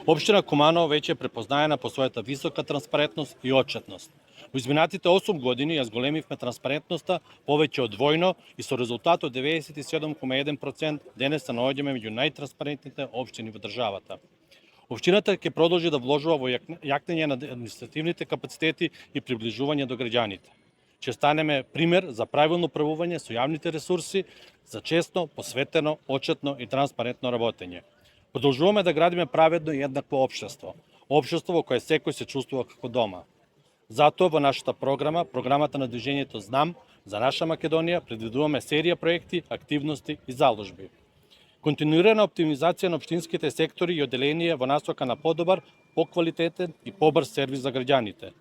Општина Куманово веќе е препознаена по својата висока транспарентност и отчетност. Во изминатите 8 години ја зголемивме транспарентноста повеќе од двојно и со резултат од 97,1% денес се наоѓаме меѓу најтранспарентните општини во државата. Општината ќе продолжи да вложува во јакнење на административните капацитети и приближување до граѓаните. Ќе станеме пример за правилно управување со јавните ресурси, за честно, посветено, отчетно и транспарентно работење. Продолжуваме да градиме праведно и еднакво општество. Општество во кое секој се чувствува како дома. Затоа во нашата програма, програмата на движењето Знам за наша Македонија, предвидуваме серија проекти, активности и заложби. Континуирана оптимизација на општинските сектори и одделенија во насока на подобар, поквалитетен и побрз сервис за граѓаните.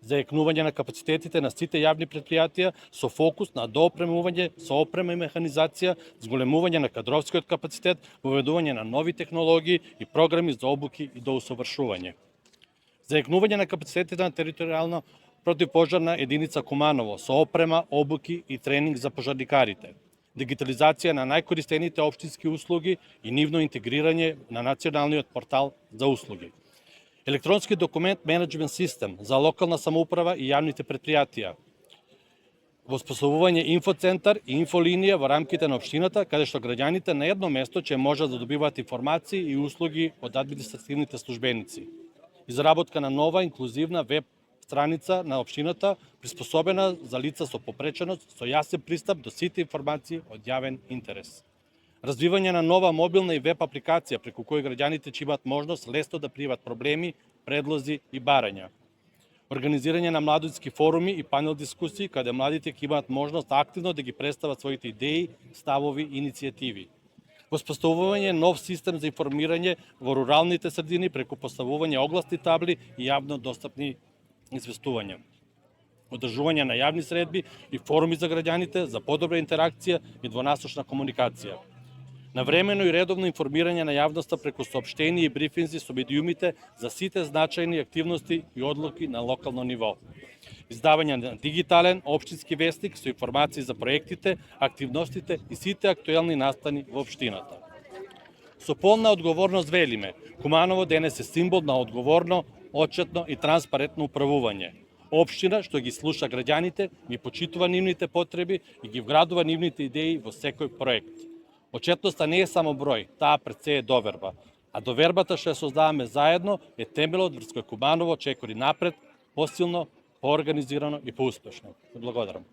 Заекнување на капацитетите на сите јавни предпријатија со фокус на доопремување со опрема и механизација, зголемување на кадровскиот капацитет, воведување на нови технологии и програми за обуки и доусовршување. Заекнување на капацитетите на територијална противпожарна единица Куманово со опрема, обуки и тренинг за пожарникарите. Дигитализација на најкористените општински услуги и нивно интегрирање на националниот портал за услуги. Електронски документ менеджмент систем за локална самоуправа и јавните предпријатија. Воспоставување инфоцентар и инфолинија во рамките на општината, каде што граѓаните на едно место ќе можат да добиваат информации и услуги од административните службеници. Изработка на нова инклузивна веб страница на општината, приспособена за лица со попреченост, со јасен пристап до сите информации од јавен интерес. Развивање на нова мобилна и веб апликација преку која граѓаните ќе имаат можност лесно да пријават проблеми, предлози и барања. Организирање на младински форуми и панел дискусии каде младите ќе имаат можност активно да ги представат своите идеи, ставови и иницијативи. Воспоставување нов систем за информирање во руралните средини преку поставување огласни табли и јавно достапни известувања. Одржување на јавни средби и форуми за граѓаните за подобра интеракција и двонасочна комуникација. Навремено и редовно информирање на јавноста преку соопштенија и брифинзи со медиумите за сите значајни активности и одлуки на локално ниво. Издавање на дигитален општински вестник со информации за проектите, активностите и сите актуелни настани во општината. Со полна одговорност велиме, Куманово денес е символ на одговорно, отчетно и транспарентно управување. Општина што ги слуша граѓаните, ги почитува нивните потреби и ги вградува нивните идеи во секој проект. Отчетноста не е само број, таа пред се е доверба. А довербата што ја создаваме заедно е темелот врз кој Куманово чекори напред, посилно, поорганизирано и поуспешно. Благодарам.